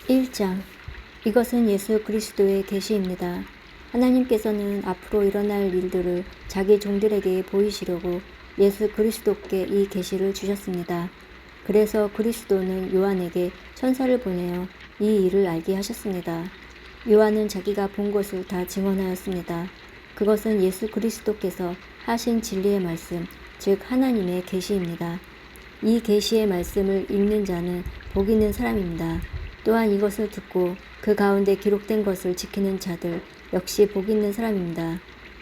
1장. 이것은 예수 그리스도의 계시입니다. 하나님께서는 앞으로 일어날 일들을 자기 종들에게 보이시려고 예수 그리스도께 이 계시를 주셨습니다. 그래서 그리스도는 요한에게 천사를 보내어 이 일을 알게 하셨습니다. 요한은 자기가 본 것을 다 증언하였습니다. 그것은 예수 그리스도께서 하신 진리의 말씀, 즉 하나님의 계시입니다. 이 계시의 말씀을 읽는 자는 복 있는 사람입니다. 또한 이것을 듣고 그 가운데 기록된 것을 지키는 자들 역시 복 있는 사람입니다.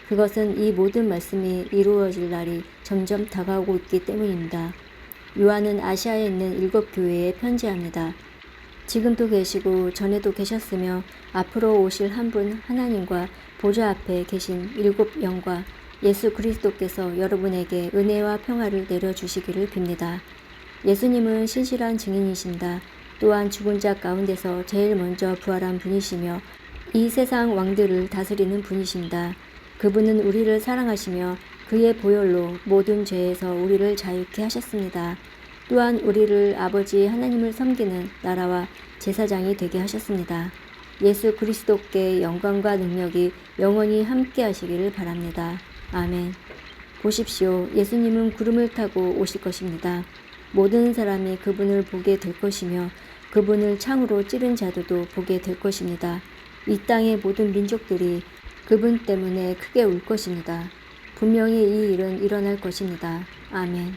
그것은 이 모든 말씀이 이루어질 날이 점점 다가오고 있기 때문입니다. 요한은 아시아에 있는 7교회에 편지합니다. 지금도 계시고 전에도 계셨으며 앞으로 오실 한 분 하나님과 보좌 앞에 계신 7 영과 예수 그리스도께서 여러분에게 은혜와 평화를 내려주시기를 빕니다. 예수님은 신실한 증인이신다. 또한 죽은 자 가운데서 제일 먼저 부활한 분이시며 이 세상 왕들을 다스리는 분이신다. 그분은 우리를 사랑하시며 그의 보혈로 모든 죄에서 우리를 자유케 하셨습니다. 또한 우리를 아버지 하나님을 섬기는 나라와 제사장이 되게 하셨습니다. 예수 그리스도께 영광과 능력이 영원히 함께 하시기를 바랍니다. 아멘. 보십시오. 예수님은 구름을 타고 오실 것입니다. 모든 사람이 그분을 보게 될 것이며 그분을 창으로 찌른 자들도 보게 될 것입니다. 이 땅의 모든 민족들이 그분 때문에 크게 울 것입니다. 분명히 이 일은 일어날 것입니다. 아멘.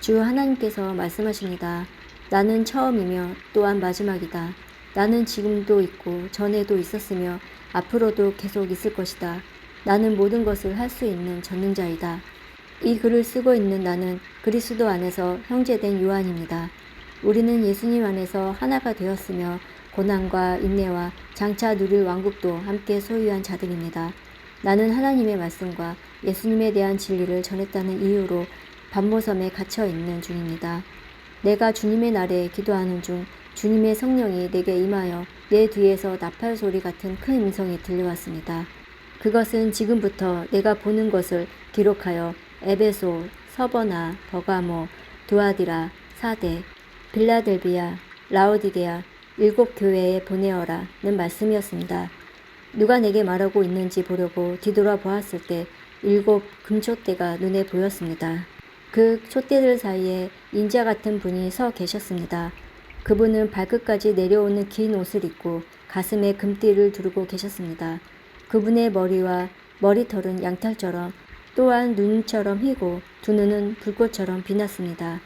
주 하나님께서 말씀하십니다. 나는 처음이며 또한 마지막이다. 나는 지금도 있고 전에도 있었으며 앞으로도 계속 있을 것이다. 나는 모든 것을 할 수 있는 전능자이다. 이 글을 쓰고 있는 나는 그리스도 안에서 형제된 요한입니다. 우리는 예수님 안에서 하나가 되었으며 고난과 인내와 장차 누릴 왕국도 함께 소유한 자들입니다. 나는 하나님의 말씀과 예수님에 대한 진리를 전했다는 이유로 반모섬에 갇혀 있는 중입니다. 내가 주님의 날에 기도하는 중 주님의 성령이 내게 임하여 내 뒤에서 나팔 소리 같은 큰 음성이 들려왔습니다. 그것은 지금부터 내가 보는 것을 기록하여 에베소, 서버나, 버가모, 두아디라, 사데, 빌라델비아, 라오디게아 7 교회에 보내어라는 말씀이었습니다. 누가 내게 말하고 있는지 보려고 뒤돌아 보았을 때 7 금촛대가 눈에 보였습니다. 그 촛대들 사이에 인자 같은 분이 서 계셨습니다. 그분은 발끝까지 내려오는 긴 옷을 입고 가슴에 금띠를 두르고 계셨습니다. 그분의 머리와 머리털은 양털처럼 또한 눈처럼 희고 두 눈은 불꽃처럼 빛났습니다.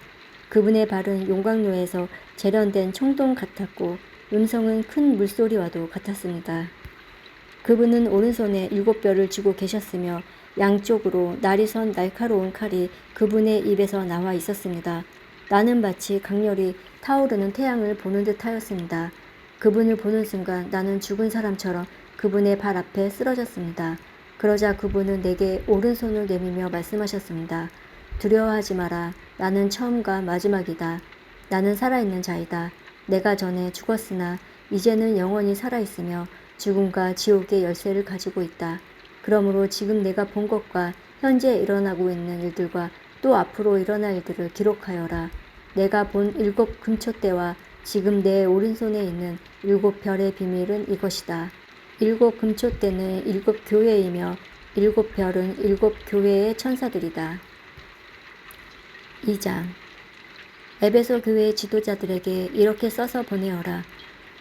그분의 발은 용광로에서 재련된 청동 같았고 음성은 큰 물소리와도 같았습니다. 그분은 오른손에 7뼈를 쥐고 계셨으며 양쪽으로 날이 선 날카로운 칼이 그분의 입에서 나와 있었습니다. 나는 마치 강렬히 타오르는 태양을 보는 듯 하였습니다. 그분을 보는 순간 나는 죽은 사람처럼 그분의 발 앞에 쓰러졌습니다. 그러자 그분은 내게 오른손을 내밀며 말씀하셨습니다. 두려워하지 마라. 나는 처음과 마지막이다. 나는 살아있는 자이다. 내가 전에 죽었으나 이제는 영원히 살아있으며 죽음과 지옥의 열쇠를 가지고 있다. 그러므로 지금 내가 본 것과 현재 일어나고 있는 일들과 또 앞으로 일어날 일들을 기록하여라. 내가 본 7 금촛대와 지금 내 오른손에 있는 7 별의 비밀은 이것이다. 7 금촛대는 7 교회이며 7 별은 7 교회의 천사들이다. 2장. 에베소 교회의 지도자들에게 이렇게 써서 보내어라.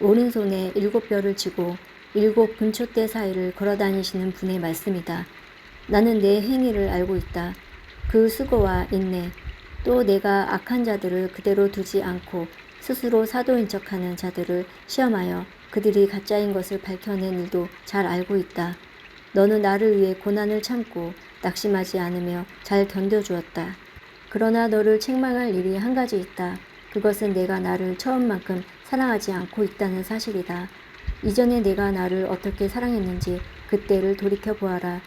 오른손에 7 별을 쥐고 7 금촛대 사이를 걸어다니시는 분의 말씀이다. 나는 내 행위를 알고 있다. 그 수고와 인내, 또 내가 악한 자들을 그대로 두지 않고 스스로 사도인 척하는 자들을 시험하여 그들이 가짜인 것을 밝혀낸 일도 잘 알고 있다. 너는 나를 위해 고난을 참고 낙심하지 않으며 잘 견뎌주었다. 그러나 너를 책망할 일이 한 가지 있다. 그것은 내가 나를 처음만큼 사랑하지 않고 있다는 사실이다. 이전에 내가 나를 어떻게 사랑했는지 그때를 돌이켜보아라.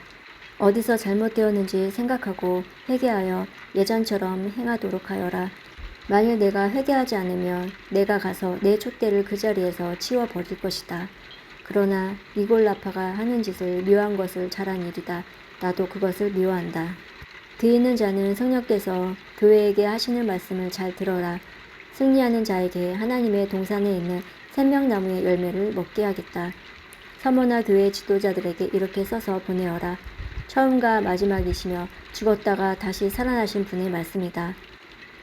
어디서 잘못되었는지 생각하고 회개하여 예전처럼 행하도록 하여라. 만일 내가 회개하지 않으면 내가 가서 내 촛대를 그 자리에서 치워버릴 것이다. 그러나 니골라파가 하는 짓을 미워한 것을 잘한 일이다. 나도 그것을 미워한다. 뒤 있는 자는 성령께서 교회에게 하시는 말씀을 잘 들어라. 승리하는 자에게 하나님의 동산에 있는 생명나무의 열매를 먹게 하겠다. 서머나 교회 지도자들에게 이렇게 써서 보내어라. 처음과 마지막이시며 죽었다가 다시 살아나신 분의 말씀이다.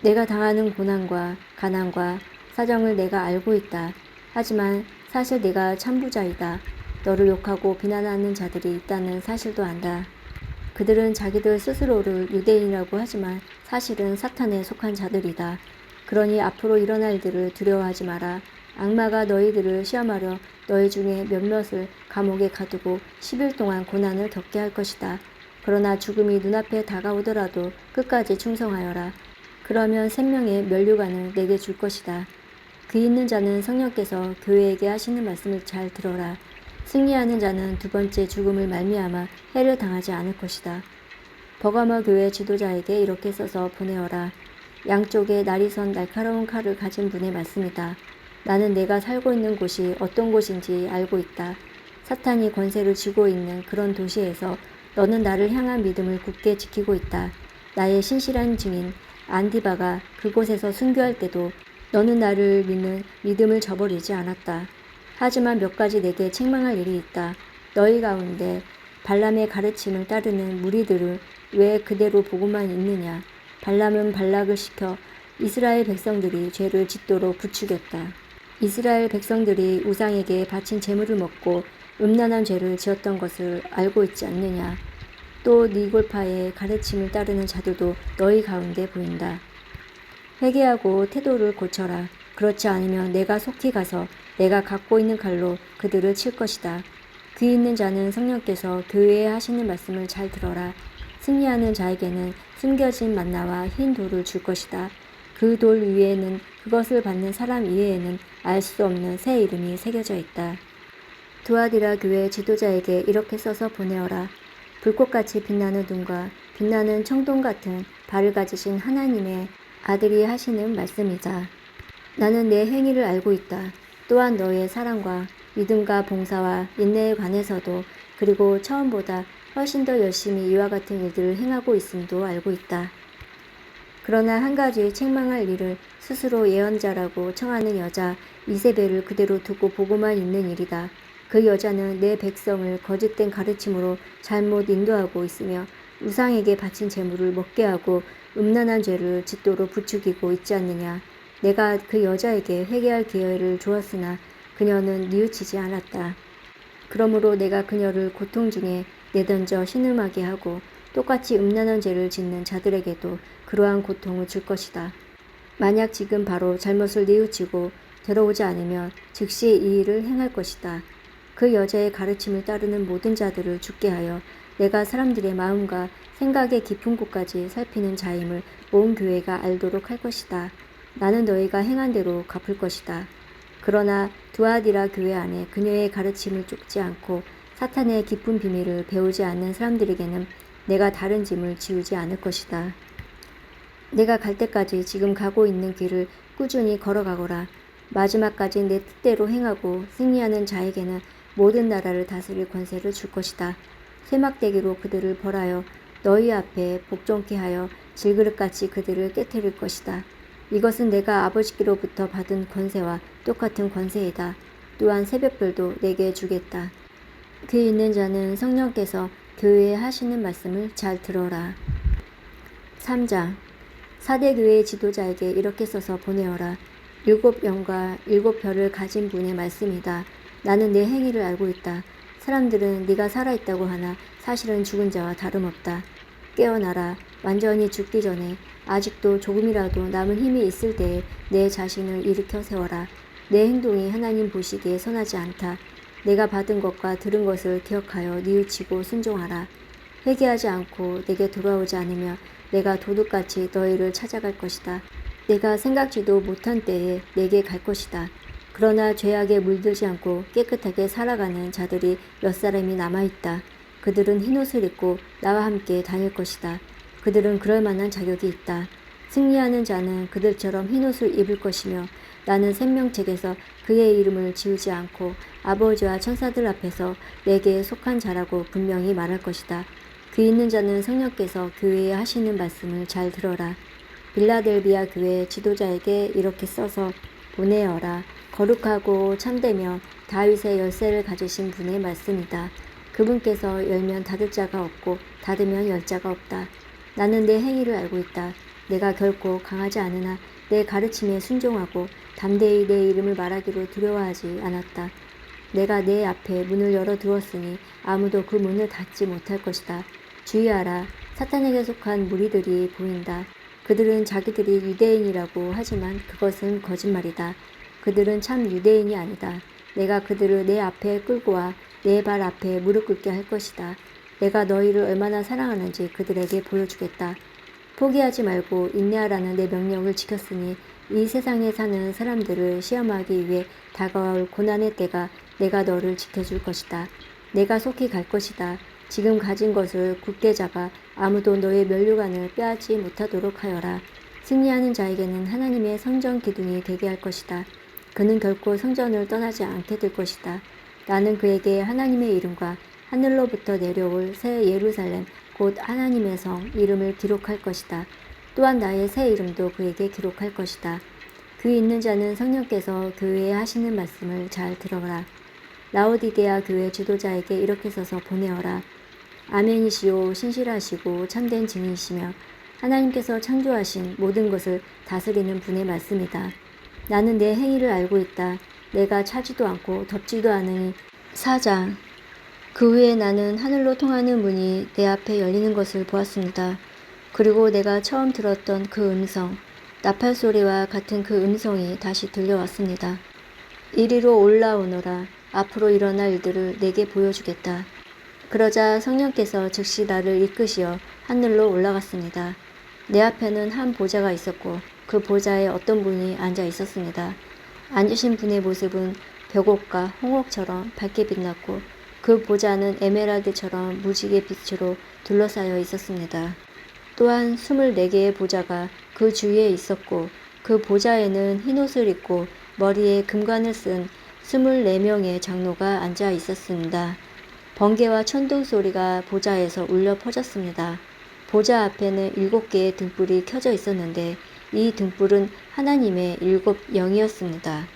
내가 당하는 고난과 가난과 사정을 내가 알고 있다. 하지만 사실 내가 참부자이다. 너를 욕하고 비난하는 자들이 있다는 사실도 안다. 그들은 자기들 스스로를 유대인이라고 하지만 사실은 사탄에 속한 자들이다. 그러니 앞으로 일어날 일들을 두려워하지 마라. 악마가 너희들을 시험하려 너희 중에 몇몇을 감옥에 가두고 10일 동안 고난을 겪게 할 것이다. 그러나 죽음이 눈앞에 다가오더라도 끝까지 충성하여라. 그러면 생명의 면류관을 내게 줄 것이다. 귀 있는 자는 성령께서 교회에게 하시는 말씀을 잘 들어라. 승리하는 자는 두 번째 죽음을 말미암아 해를 당하지 않을 것이다. 버가모 교회 지도자에게 이렇게 써서 보내어라. 양쪽에 날이 선 날카로운 칼을 가진 분의 말씀이다. 나는 내가 살고 있는 곳이 어떤 곳인지 알고 있다. 사탄이 권세를 쥐고 있는 그런 도시에서 너는 나를 향한 믿음을 굳게 지키고 있다. 나의 신실한 증인 안디바가 그곳에서 순교할 때도 너는 나를 믿는 믿음을 저버리지 않았다. 하지만 몇 가지 내게 책망할 일이 있다. 너희 가운데 발람의 가르침을 따르는 무리들을 왜 그대로 보고만 있느냐. 발람은 발락을 시켜 이스라엘 백성들이 죄를 짓도록 부추겼다. 이스라엘 백성들이 우상에게 바친 제물을 먹고 음란한 죄를 지었던 것을 알고 있지 않느냐. 또 니골파의 가르침을 따르는 자들도 너희 가운데 보인다. 회개하고 태도를 고쳐라. 그렇지 않으면 내가 속히 가서 내가 갖고 있는 칼로 그들을 칠 것이다. 귀 있는 자는 성령께서 교회에 하시는 말씀을 잘 들어라. 승리하는 자에게는 숨겨진 만나와 흰 돌을 줄 것이다. 그 돌 위에는 그것을 받는 사람 이외에는 알 수 없는 새 이름이 새겨져 있다. 두아디라 교회 지도자에게 이렇게 써서 보내어라. 불꽃같이 빛나는 눈과 빛나는 청동 같은 발을 가지신 하나님의 아들이 하시는 말씀이자. 나는 내 행위를 알고 있다. 또한 너의 사랑과 믿음과 봉사와 인내에 관해서도 그리고 처음보다 훨씬 더 열심히 이와 같은 일들을 행하고 있음도 알고 있다. 그러나 한 가지 책망할 일을 스스로 예언자라고 청하는 여자 이세벨을 그대로 두고 보고만 있는 일이다. 그 여자는 내 백성을 거짓된 가르침으로 잘못 인도하고 있으며 우상에게 바친 제물을 먹게 하고 음란한 죄를 짓도록 부추기고 있지 않느냐. 내가 그 여자에게 회개할 기회를 주었으나 그녀는 뉘우치지 않았다. 그러므로 내가 그녀를 고통 중에 내던져 신음하게 하고 똑같이 음란한 죄를 짓는 자들에게도 그러한 고통을 줄 것이다. 만약 지금 바로 잘못을 뉘우치고 되돌아오지 않으면 즉시 이 일을 행할 것이다. 그 여자의 가르침을 따르는 모든 자들을 죽게 하여 내가 사람들의 마음과 생각의 깊은 곳까지 살피는 자임을 온 교회가 알도록 할 것이다. 나는 너희가 행한 대로 갚을 것이다. 그러나 두아디라 교회 안에 그녀의 가르침을 쫓지 않고 사탄의 깊은 비밀을 배우지 않는 사람들에게는 내가 다른 짐을 지우지 않을 것이다. 내가 갈 때까지 지금 가고 있는 길을 꾸준히 걸어가거라. 마지막까지 내 뜻대로 행하고 승리하는 자에게는 모든 나라를 다스릴 권세를 줄 것이다. 쇠막대기로 그들을 벌하여 너희 앞에 복종케 하여 질그릇같이 그들을 깨뜨릴 것이다. 이것은 내가 아버지께로부터 받은 권세와 똑같은 권세이다. 또한 새벽별도 내게 주겠다. 귀 있는 자는 성령께서 교회에 하시는 말씀을 잘 들어라. 3장 사대교회 지도자에게 이렇게 써서 보내어라. 7영과 7별을 가진 분의 말씀이다. 나는 내 행위를 알고 있다. 사람들은 네가 살아있다고 하나 사실은 죽은 자와 다름없다. 깨어나라. 완전히 죽기 전에 아직도 조금이라도 남은 힘이 있을 때에 내 자신을 일으켜 세워라. 내 행동이 하나님 보시기에 선하지 않다. 내가 받은 것과 들은 것을 기억하여 뉘우치고 순종하라. 회개하지 않고 내게 돌아오지 않으면 내가 도둑같이 너희를 찾아갈 것이다. 내가 생각지도 못한 때에 내게 갈 것이다. 그러나 죄악에 물들지 않고 깨끗하게 살아가는 자들이 몇 사람이 남아있다. 그들은 흰옷을 입고 나와 함께 다닐 것이다. 그들은 그럴 만한 자격이 있다. 승리하는 자는 그들처럼 흰옷을 입을 것이며 나는 생명책에서 그의 이름을 지우지 않고 아버지와 천사들 앞에서 내게 속한 자라고 분명히 말할 것이다. 귀 있는 자는 성령께서 교회에 하시는 말씀을 잘 들어라. 빌라델비아 교회 지도자에게 이렇게 써서 보내어라. 거룩하고 참되며 다윗의 열쇠를 가지신 분의 말씀이다. 그분께서 열면 닫을 자가 없고 닫으면 열 자가 없다. 나는 내 행위를 알고 있다. 내가 결코 강하지 않으나 내 가르침에 순종하고 담대히 내 이름을 말하기로 두려워하지 않았다. 내가 내 앞에 문을 열어 두었으니 아무도 그 문을 닫지 못할 것이다. 주의하라. 사탄에게 속한 무리들이 보인다. 그들은 자기들이 유대인이라고 하지만 그것은 거짓말이다. 그들은 참 유대인이 아니다. 내가 그들을 내 앞에 끌고 와 내 발 앞에 무릎 꿇게 할 것이다. 내가 너희를 얼마나 사랑하는지 그들에게 보여주겠다. 포기하지 말고 인내하라는 내 명령을 지켰으니 이 세상에 사는 사람들을 시험하기 위해 다가올 고난의 때가 내가 너를 지켜줄 것이다. 내가 속히 갈 것이다. 지금 가진 것을 굳게 잡아 아무도 너의 면류관을 빼앗지 못하도록 하여라. 승리하는 자에게는 하나님의 성전 기둥이 되게 할 것이다. 그는 결코 성전을 떠나지 않게 될 것이다. 나는 그에게 하나님의 이름과 하늘로부터 내려올 새 예루살렘 곧 하나님의 성 이름을 기록할 것이다. 또한 나의 새 이름도 그에게 기록할 것이다. 귀 있는 자는 성령께서 교회에 하시는 말씀을 잘 들어라. 라오디게아 교회 지도자에게 이렇게 써서 보내어라. 아멘이시오 신실하시고 참된 증인이시며 하나님께서 창조하신 모든 것을 다스리는 분의 말씀이다. 나는 내 행위를 알고 있다. 내가 차지도 않고 덥지도 않으니 4장. 그 후에 나는 하늘로 통하는 문이 내 앞에 열리는 것을 보았습니다. 그리고 내가 처음 들었던 그 음성, 나팔 소리와 같은 그 음성이 다시 들려왔습니다. 이리로 올라오너라. 앞으로 일어날 일들을 내게 보여주겠다. 그러자 성령께서 즉시 나를 이끄시어 하늘로 올라갔습니다. 내 앞에는 한 보좌가 있었고 그 보좌에 어떤 분이 앉아 있었습니다. 앉으신 분의 모습은 벽옥과 홍옥처럼 밝게 빛났고 그 보좌는 에메랄드처럼 무지개 빛으로 둘러싸여 있었습니다. 또한 24개의 보좌가 그 주위에 있었고 그 보좌에는 흰옷을 입고 머리에 금관을 쓴 24명의 장로가 앉아 있었습니다. 번개와 천둥 소리가 보좌에서 울려 퍼졌습니다. 보좌 앞에는 7개의 등불이 켜져 있었는데 이 등불은 하나님의 7 영이었습니다.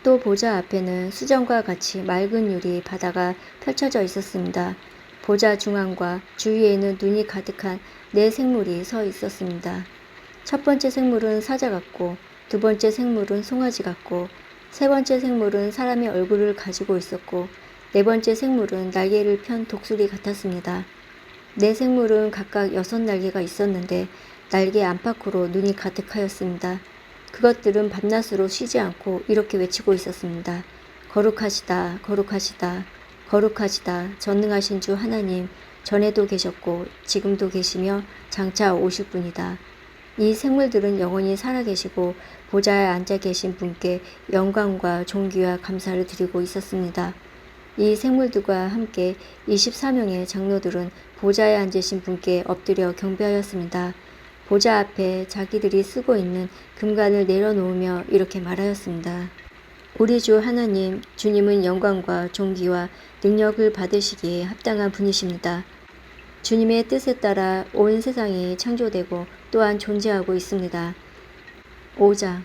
또 보좌 앞에는 수정과 같이 맑은 유리 바다가 펼쳐져 있었습니다. 보좌 중앙과 주위에는 눈이 가득한 4생물이 서 있었습니다. 첫 번째 생물은 사자 같고 두 번째 생물은 송아지 같고 세 번째 생물은 사람의 얼굴을 가지고 있었고 네 번째 생물은 날개를 편 독수리 같았습니다. 네 생물은 각각 6날개가 있었는데 날개 안팎으로 눈이 가득하였습니다. 그것들은 밤낮으로 쉬지 않고 이렇게 외치고 있었습니다. 거룩하시다, 거룩하시다, 거룩하시다, 전능하신 주 하나님, 전에도 계셨고 지금도 계시며 장차 오실 분이다. 이 생물들은 영원히 살아계시고 보좌에 앉아 계신 분께 영광과 존귀와 감사를 드리고 있었습니다. 이 생물들과 함께 24명의 장로들은 보좌에 앉으신 분께 엎드려 경배하였습니다. 보좌 앞에 자기들이 쓰고 있는 금관을 내려놓으며 이렇게 말하였습니다. 우리 주 하나님, 주님은 영광과 존귀와 능력을 받으시기에 합당한 분이십니다. 주님의 뜻에 따라 온 세상이 창조되고 또한 존재하고 있습니다. 5장.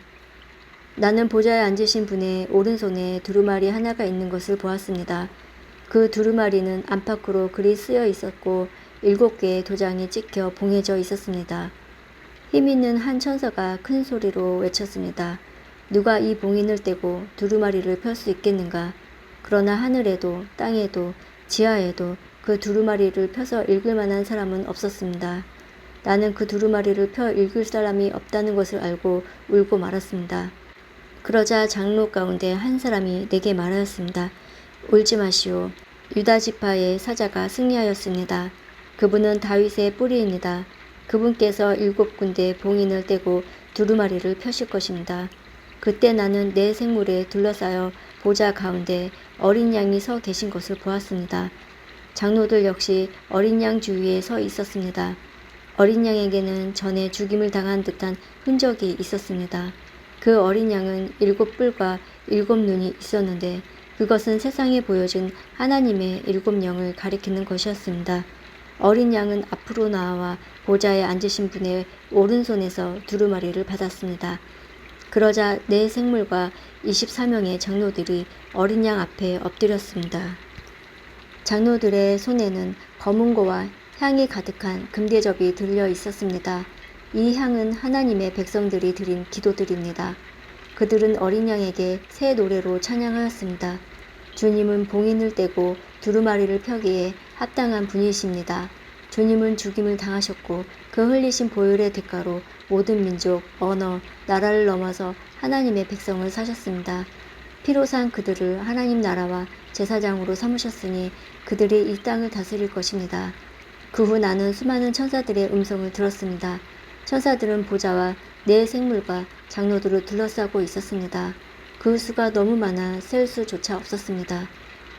나는 보좌에 앉으신 분의 오른손에 두루마리 하나가 있는 것을 보았습니다. 그 두루마리는 안팎으로 글이 쓰여 있었고 7개의 도장이 찍혀 봉해져 있었습니다. 힘있는 한 천사가 큰 소리로 외쳤습니다. 누가 이 봉인을 떼고 두루마리를 펼 수 있겠는가? 그러나 하늘에도 땅에도 지하에도 그 두루마리를 펴서 읽을 만한 사람은 없었습니다. 나는 그 두루마리를 펴 읽을 사람이 없다는 것을 알고 울고 말았습니다. 그러자 장로 가운데 한 사람이 내게 말하였습니다. 울지 마시오. 유다 지파의 사자가 승리하였습니다. 그분은 다윗의 뿌리입니다. 그분께서 7군데 봉인을 떼고 두루마리를 펴실 것입니다. 그때 나는 4생물에 둘러싸여 보좌 가운데 어린 양이 서 계신 것을 보았습니다. 장로들 역시 어린 양 주위에 서 있었습니다. 어린 양에게는 전에 죽임을 당한 듯한 흔적이 있었습니다. 그 어린 양은 7뿔과 7눈이 있었는데 그것은 세상에 보여준 하나님의 7영을 가리키는 것이었습니다. 어린 양은 앞으로 나와 보좌에 앉으신 분의 오른손에서 두루마리를 받았습니다. 그러자 네 생물과 24명의 장로들이 어린 양 앞에 엎드렸습니다. 장로들의 손에는 검은고와 향이 가득한 금대접이 들려 있었습니다. 이 향은 하나님의 백성들이 드린 기도들입니다. 그들은 어린 양에게 새 노래로 찬양하였습니다. 주님은 봉인을 떼고 두루마리를 펴기에 합당한 분이십니다. 주님은 죽임을 당하셨고 그 흘리신 보혈의 대가로 모든 민족, 언어, 나라를 넘어서 하나님의 백성을 사셨습니다. 피로 산 그들을 하나님 나라와 제사장으로 삼으셨으니 그들이 이 땅을 다스릴 것입니다. 그 후 나는 수많은 천사들의 음성을 들었습니다. 천사들은 보좌와 네 생물과 장로들을 둘러싸고 있었습니다. 그 수가 너무 많아 셀 수조차 없었습니다.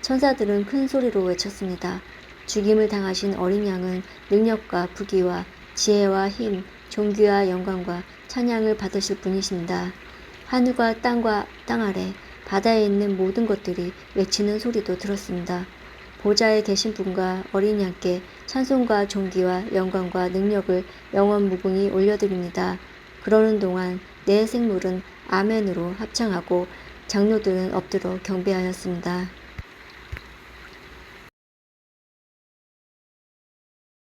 천사들은 큰 소리로 외쳤습니다. 죽임을 당하신 어린 양은 능력과 부귀와 지혜와 힘, 존귀와 영광과 찬양을 받으실 분이십니다. 하늘과 땅 아래 바다에 있는 모든 것들이 외치는 소리도 들었습니다. 보좌에 계신 분과 어린 양께 찬송과 존귀와 영광과 능력을 영원 무궁히 올려드립니다. 그러는 동안 네 생물은 아멘으로 합창하고 장로들은 엎드려 경배하였습니다.